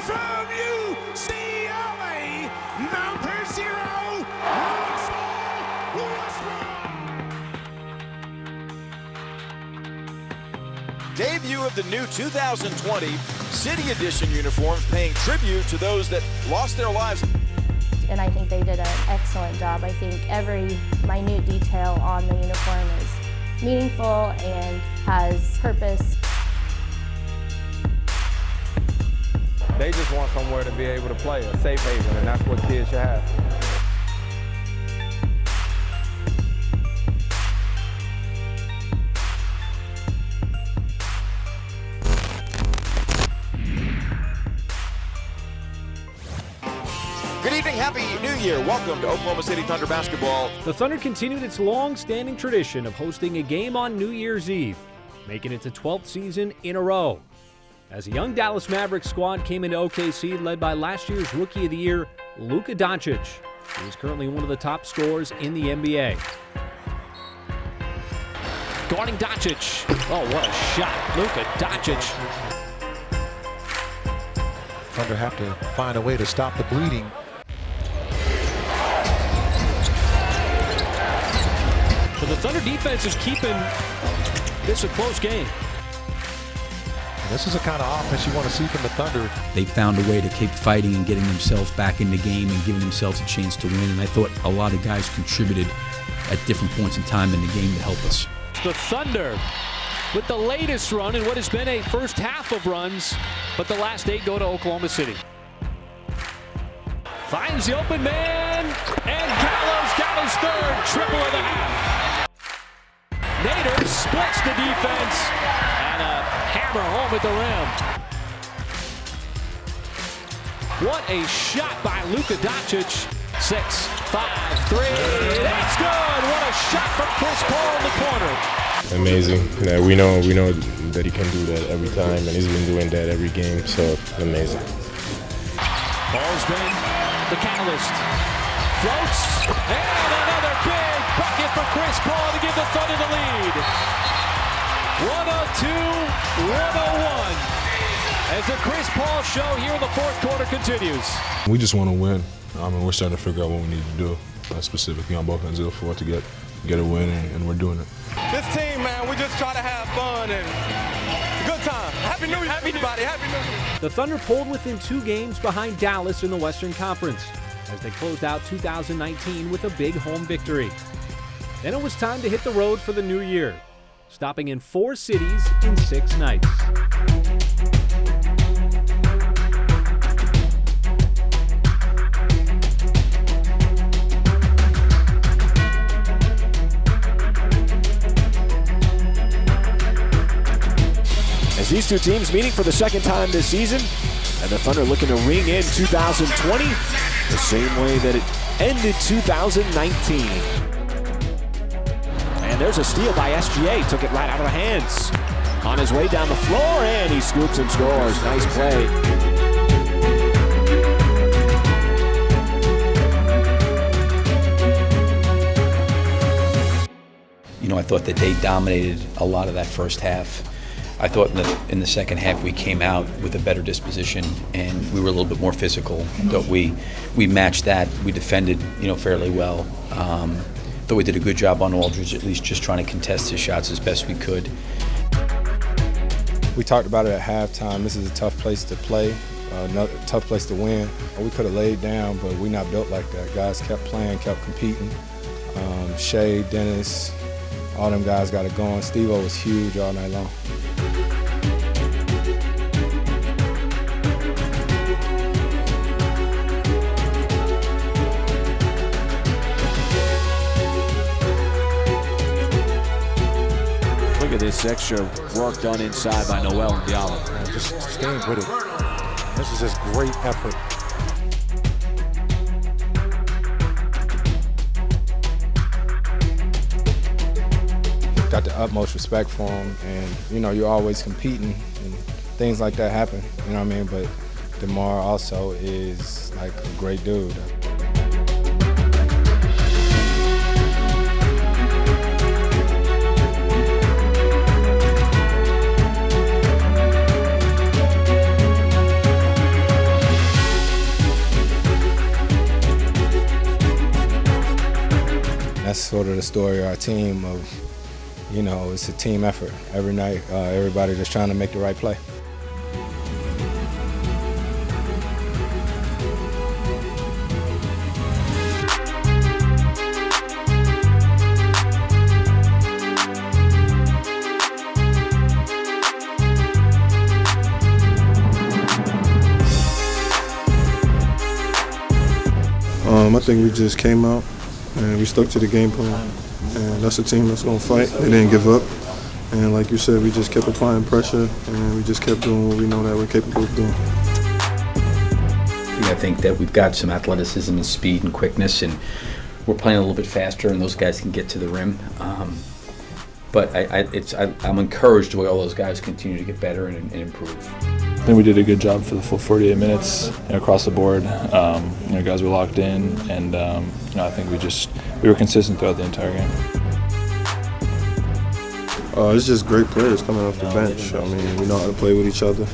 from UCLA, number 0, Westbrook. Debut of the new 2020 City Edition uniforms, paying tribute to those that lost their lives. And I think they did an excellent job. I think every minute detail on the uniform is meaningful and has purpose. They just want somewhere to be able to play, a safe haven, and that's what kids should have. Good evening, Happy New Year. Welcome to Oklahoma City Thunder basketball. The Thunder continued its long-standing tradition of hosting a game on New Year's Eve, making it the 12th season in a row. As a young Dallas Mavericks squad came into OKC led by last year's Rookie of the Year, Luka Doncic, who is currently one of the top scorers in the NBA. Guarding Doncic. Oh, what a shot. Luka Doncic. Thunder have to find a way to stop the bleeding. So the Thunder defense is keeping this a close game. This is the kind of offense you want to see from the Thunder. They found a way to keep fighting and getting themselves back in the game and giving themselves a chance to win. And I thought a lot of guys contributed at different points in time in the game to help us. The Thunder with the latest run in what has been a first half of runs, but the last 8 go to Oklahoma City. Finds the open man, and Gallows got his third triple of the half. Nader splits the defense, and a hammer home at the rim. What a shot by Luka Doncic. 6, 5, 3, that's good. What a shot from Chris Paul in the corner. Amazing. We know that he can do that every time, and he's been doing that every game, so amazing. Paul's been the catalyst. Floats, and another big bucket for Chris Paul to give the Thunder the lead. 102-101 as the Chris Paul show here in the fourth quarter continues. We just want to win. We're starting to figure out what we need to do, specifically on both ends of the floor to get a win, and we're doing it. This team, man, we just try to have fun and good time. Happy New Year, everybody. Happy New Year. The Thunder pulled within 2 games behind Dallas in the Western Conference as they closed out 2019 with a big home victory. Then it was time to hit the road for the new year, stopping in 4 cities in 6 nights. As these two teams meeting for the second time this season, and the Thunder looking to ring in 2020 the same way that it ended 2019. And there's a steal by SGA, took it right out of the hands. On his way down the floor, and he scoops and scores. Nice play. You know, I thought that they dominated a lot of that first half. I thought in the second half we came out with a better disposition and we were a little bit more physical. Thought we matched that. We defended, fairly well. Thought we did a good job on Aldridge, at least just trying to contest his shots as best we could. We talked about it at halftime. This is a tough place to play, a tough place to win. We could have laid down, but we're not built like that. Guys kept playing, kept competing. Shea, Dennis, all them guys got it going. Steve-O was huge all night long. Look at this extra work done inside by Noel and Diallo. Just staying with it. This is just great effort. Got the utmost respect for him, and you're always competing, and things like that happen. You know what I mean? But DeMar also is like a great dude. sort of the story of our team of, you know, it's a team effort. Every night, everybody just trying to make the right play. I think we just came out and we stuck to the game plan. And that's a team that's going to fight. They didn't give up. And like you said, we just kept applying pressure and we just kept doing what we know that we're capable of doing. I think that we've got some athleticism and speed and quickness, and we're playing a little bit faster, and those guys can get to the rim. But I'm encouraged the way all those guys continue to get better and improve. I think we did a good job for the full 48 minutes across the board. Guys were locked in, and I think we were consistent throughout the entire game. It's just great players coming off the bench. I mean, we know how to play with each other,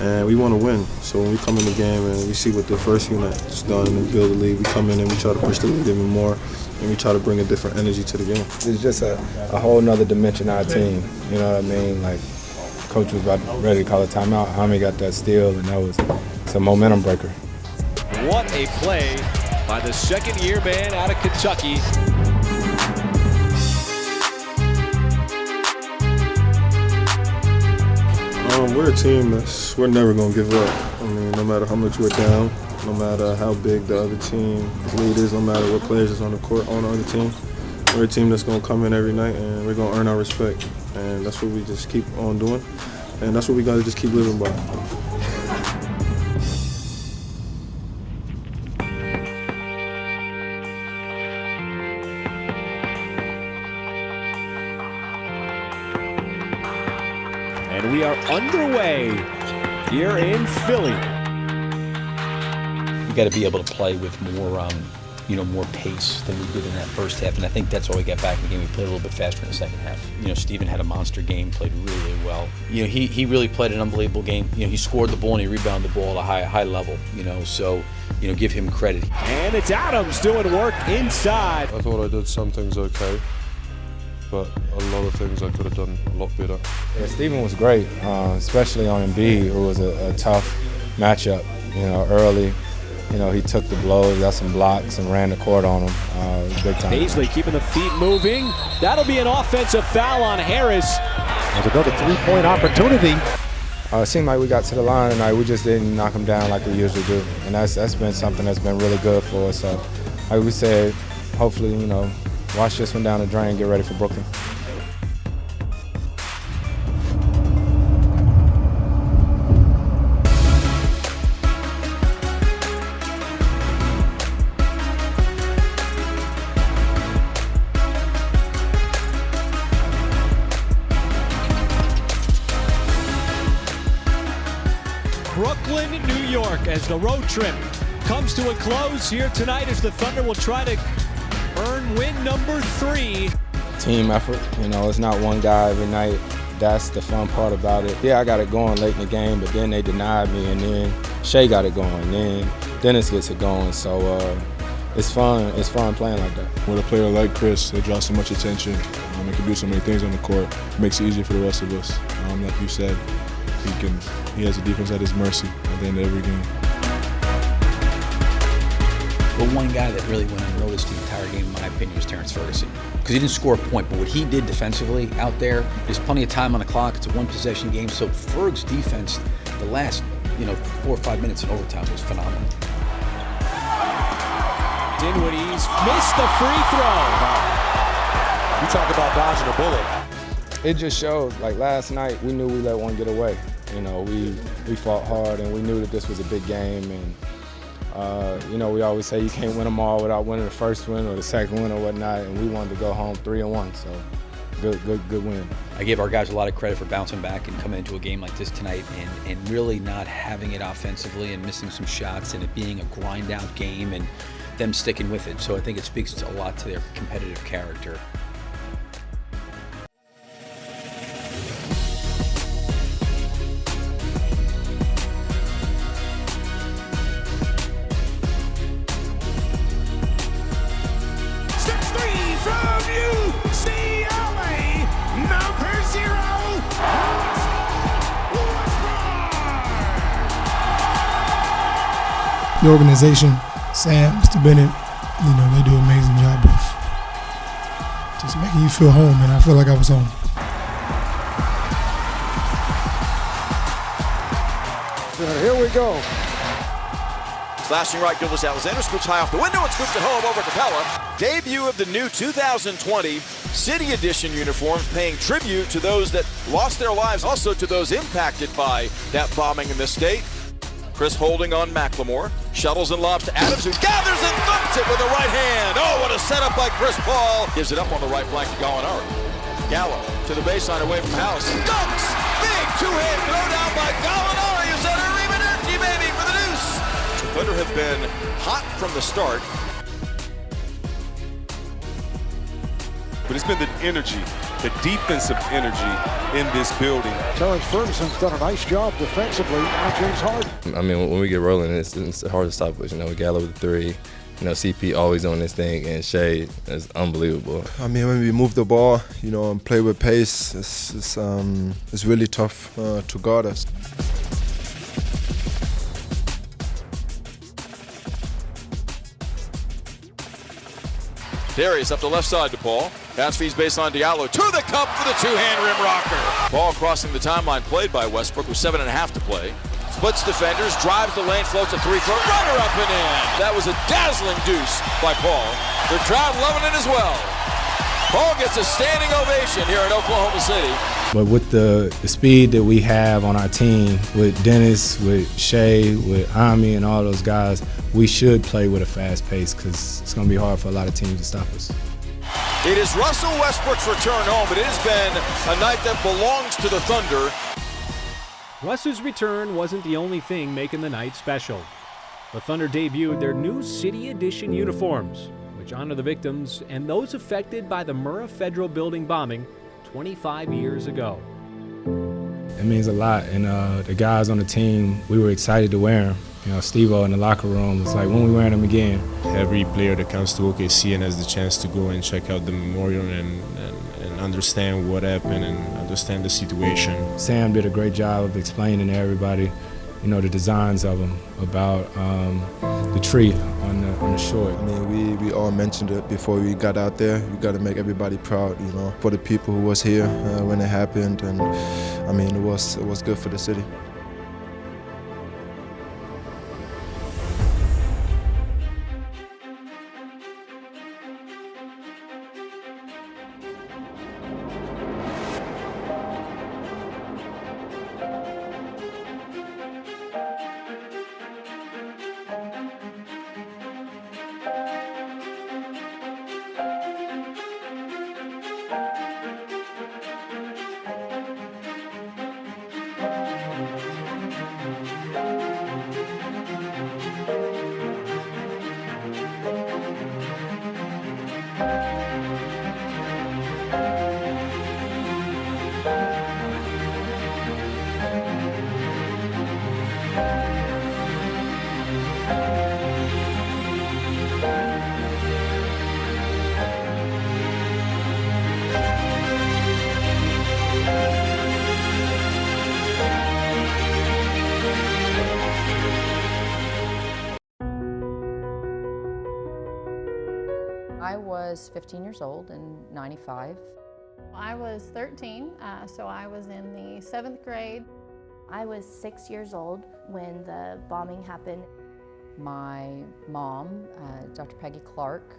and we want to win. So when we come in the game and we see what the first unit has done and build the lead, we come in and we try to push the lead even more, and we try to bring a different energy to the game. It's just a whole nother dimension of our team. You know what I mean? Like, Coach was ready to call a timeout. Jaime got that steal, and it's a momentum breaker. What a play by the second-year man out of Kentucky. We're a team we're never going to give up. I mean, no matter how much we're down, no matter how big the other team's lead is, no matter what players is on the court on the other team, we're a team that's going to come in every night and we're going to earn our respect. And that's what we just keep on doing. And that's what we got to just keep living by. And we are underway here in Philly. You got to be able to play with more pace than we did in that first half, and I think that's why we got back in the game. We played a little bit faster in the second half. Steven had a monster game, played really, really well. He really played an unbelievable game. He scored the ball and he rebounded the ball at a high level. So give him credit. And it's Adams doing work inside. I thought I did some things okay, but a lot of things I could have done a lot better. Yeah, Steven was great, especially on Embiid, who was a tough matchup. Early. He took the blows, got some blocks, and ran the court on him big time. Paisley keeping the feet moving. That'll be an offensive foul on Harris. There's another three-point opportunity. It seemed like we got to the line tonight. We just didn't knock them down like we usually do, and that's been something that's been really good for us. So, like we said, hopefully, wash this one down the drain, get ready for Brooklyn. Brooklyn, New York, as the road trip comes to a close here tonight as the Thunder will try to earn win number 3. Team effort, it's not one guy every night. That's the fun part about it. Yeah, I got it going late in the game, but then they denied me, and then Shea got it going, and then Dennis gets it going. So it's fun. It's fun playing like that. With a player like Chris, they draw so much attention. He can do so many things on the court. It makes it easier for the rest of us. Like you said, he has the defense at his mercy at the end of every game. But one guy that really went unnoticed the entire game, in my opinion, was Terrence Ferguson. Because he didn't score a point, but what he did defensively out there, there's plenty of time on the clock. It's a one-possession game, so Ferg's defense, the last 4 or 5 minutes in overtime was phenomenal. Dinwiddie's missed the free throw. You talk about dodging a bullet. It just showed, like last night, we knew we let one get away. We fought hard, and we knew that this was a big game. And we always say you can't win them all without winning the first win or the second win or whatnot. And we wanted to go home 3-1. So good win. I give our guys a lot of credit for bouncing back and coming into a game like this tonight and really not having it offensively and missing some shots and it being a grind-out game and them sticking with it. So I think it speaks a lot to their competitive character. Step 3 from the organization, Sam, Mr. Bennett, they do an amazing job of just making you feel home, and I feel like I was home. Here we go. Slashing right, Gildas Alexander scoops high off the window and scoops it home over Capella. Debut of the new 2020 City Edition uniforms, paying tribute to those that lost their lives, also to those impacted by that bombing in the state. Chris holding on McLemore, shuttles and lobs to Adams, who gathers and thumps it with the right hand. Oh, what a setup by Chris Paul. Gives it up on the right flank to Gallinari. Gallo to the baseline away from House. Dunks! Big two-hand throwdown by Gallinari. Is that a Rimanurti, baby, for the deuce? The Thunder have been hot from the start. But it's been the energy, the defensive energy in this building. Terrence Ferguson's done a nice job defensively on James Harden. I mean, when we get rolling, it's hard to stop us. We Gallo with the three. CP always on this thing, and Shea is unbelievable. I mean, when we move the ball, and play with pace, it's really tough to guard us. Darius up the left side to Paul. Bounce feeds baseline Diallo to the cup for the two-hand rim rocker. Ball crossing the timeline, played by Westbrook with 7.5 to play. Splits defenders, drives the lane, floats a three-throw, runner up and in. That was a dazzling deuce by Paul. The crowd loving it as well. Paul gets a standing ovation here in Oklahoma City. But with the speed that we have on our team, with Dennis, with Shea, with Ami and all those guys, we should play with a fast pace because it's going to be hard for a lot of teams to stop us. It is Russell Westbrook's return home, but it has been a night that belongs to the Thunder. Russ's return wasn't the only thing making the night special. The Thunder debuted their new City Edition uniforms, which honor the victims and those affected by the Murrah Federal Building bombing 25 years ago. It means a lot, and the guys on the team, we were excited to wear them. Steve-O in the locker room was like, when we wearing them again? Every player that comes to OKC and has the chance to go and check out the memorial and understand what happened and understand the situation. Sam did a great job of explaining to everybody, the designs of them, about the tree on the shore. I mean, we all mentioned it before we got out there. We got to make everybody proud, for the people who was here when it happened, and I mean, it was good for the city. I was 15 years old in '95. I was 13, so I was in the 7th grade. I was 6 years old when the bombing happened. My mom, Dr. Peggy Clark,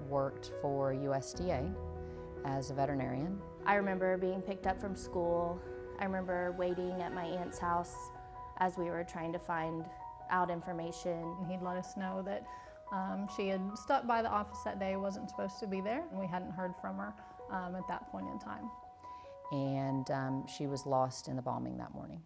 worked for USDA as a veterinarian. I remember being picked up from school. I remember waiting at my aunt's house as we were trying to find out information. He'd let us know that she had stopped by the office that day, wasn't supposed to be there, and we hadn't heard from her at that point in time. And she was lost in the bombing that morning.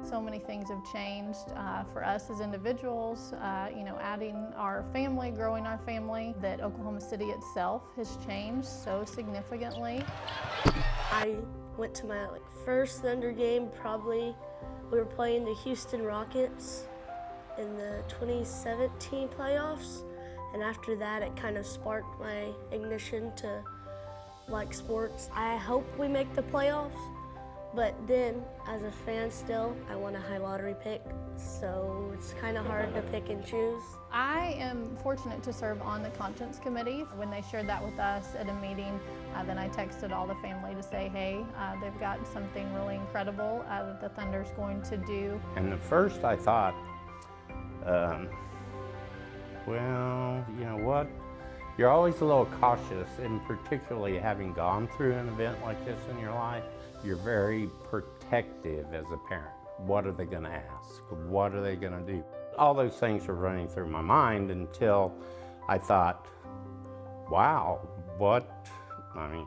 So many things have changed for us as individuals, adding our family, growing our family, that Oklahoma City itself has changed so significantly. I went to my first Thunder game, probably. We were playing the Houston Rockets in the 2017 playoffs, and after that it kind of sparked my ignition to like sports. I hope we make the playoffs, But then, as a fan still, I want a high lottery pick, so it's kind of hard to pick and choose. I am fortunate to serve on the Conscience Committee. When they shared that with us at a meeting, then I texted all the family to say, hey, they've got something really incredible that the Thunder's going to do. And at first I thought, well, you know what? You're always a little cautious, and particularly having gone through an event like this in your life, you're very protective as a parent. What are they going to ask? What are they going to do? All those things were running through my mind until I thought, wow, I mean,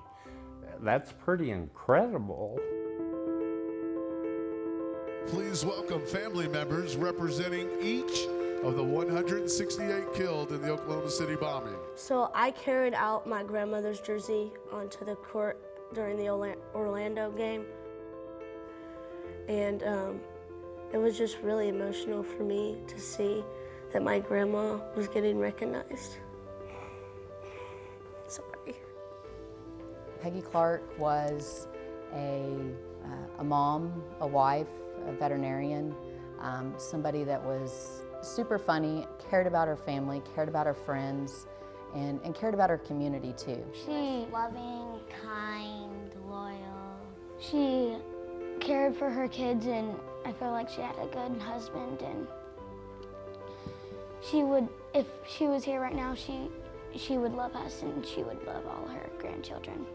that's pretty incredible. Please welcome family members representing each of the 168 killed in the Oklahoma City bombing. So I carried out my grandmother's jersey onto the court during the Orlando game. And it was just really emotional for me to see that my grandma was getting recognized. Sorry. Peggy Clark was a mom, a wife, a veterinarian, somebody that was super funny, cared about her family, cared about her friends, and cared about her community too. She's loving, kind, loyal. She cared for her kids, and I feel like she had a good husband, and she would, if she was here right now, she would love us, and she would love all her grandchildren.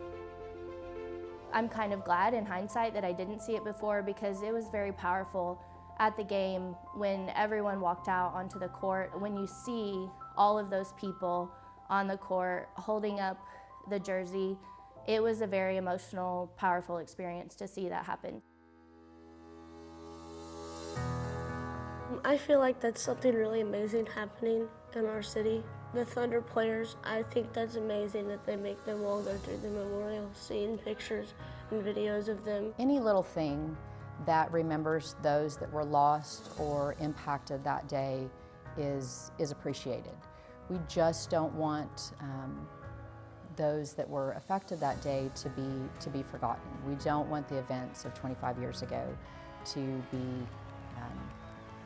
I'm kind of glad in hindsight that I didn't see it before, because it was very powerful at the game when everyone walked out onto the court. When you see all of those people on the court holding up the jersey, it was a very emotional, powerful experience to see that happen. I feel like that's something really amazing happening in our city. The Thunder players, I think that's amazing that they make them all go through the memorial, seeing pictures and videos of them. Any little thing that remembers those that were lost or impacted that day is appreciated. We just don't want those that were affected that day to be forgotten. We don't want the events of 25 years ago to be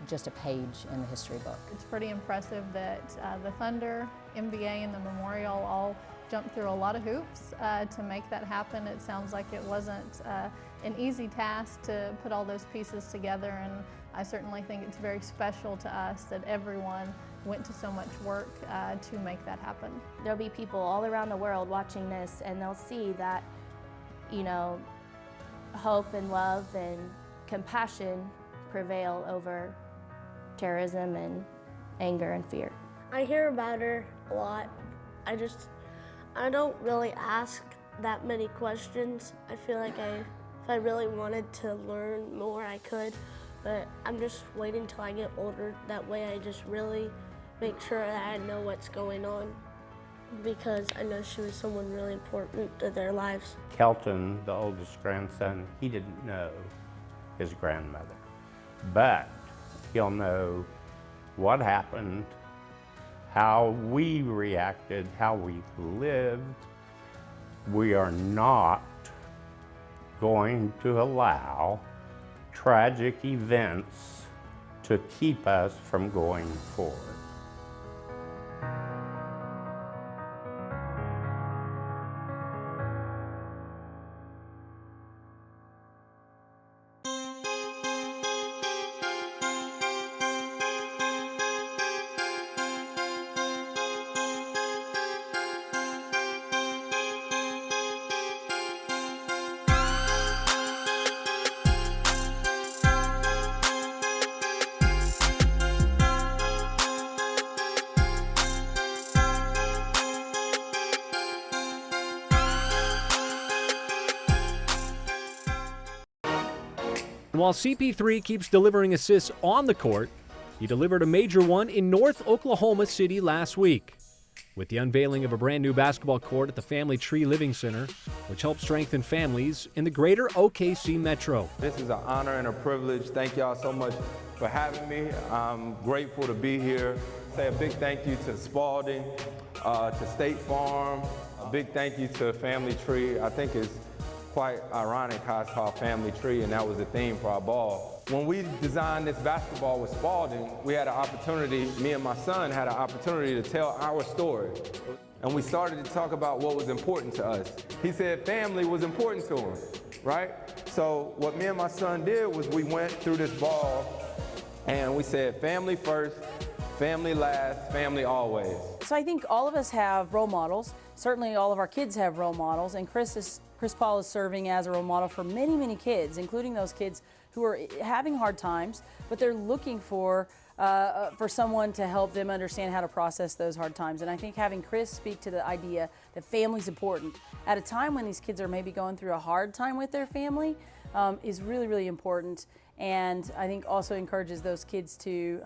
just a page in the history book. It's pretty impressive that the Thunder, NBA, and the Memorial all jumped through a lot of hoops to make that happen. It sounds like it wasn't an easy task to put all those pieces together, and I certainly think it's very special to us that everyone went to so much work to make that happen. There'll be people all around the world watching this, and they'll see that, you know, hope and love and compassion prevail over terrorism and anger and fear. I hear about her a lot. I don't really ask that many questions. I feel like if I really wanted to learn more, I could, but I'm just waiting till I get older. That way I just really make sure that I know what's going on, because I know she was someone really important to their lives. Kelton, the oldest grandson, he didn't know his grandmother, but he'll know what happened, how we reacted, how we lived. We are not going to allow tragic events to keep us from going forward. While CP3 keeps delivering assists on the court, he delivered a major one in North Oklahoma City last week with the unveiling of a brand new basketball court at the Family T.R.E.E. Living Center, which helps strengthen families in the greater OKC metro. This is an honor and a privilege. Thank y'all so much for having me. I'm grateful to be here. Say a big thank you to Spalding, to State Farm. A big thank you to Family T.R.E.E. I think it's quite ironic how it's called Family T.R.E.E, and that was the theme for our ball. When we designed this basketball with Spalding, we had an opportunity, me and my son had an opportunity to tell our story. And we started to talk about what was important to us. He said family was important to him, right? So what me and my son did was we went through this ball and we said family first, family last, family always. So I think all of us have role models. Certainly all of our kids have role models, and Chris Paul is serving as a role model for many, many kids, including those kids who are having hard times, but they're looking for someone to help them understand how to process those hard times. And I think having Chris speak to the idea that family's important at a time when these kids are maybe going through a hard time with their family is really, really important. And I think also encourages those kids to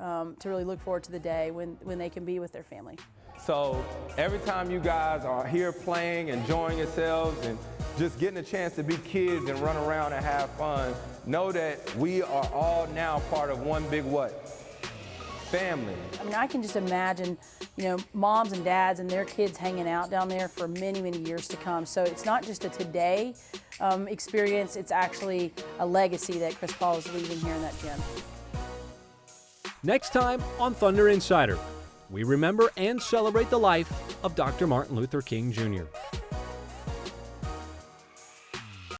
really look forward to the day when they can be with their family. So every time you guys are here playing, enjoying yourselves, and just getting a chance to be kids and run around and have fun, know that we are all now part of one big what? Family. I mean, I can just imagine, moms and dads and their kids hanging out down there for many, many years to come. So it's not just a today experience, it's actually a legacy that Chris Paul is leaving here in that gym. Next time on Thunder Insider, we remember and celebrate the life of Dr. Martin Luther King Jr.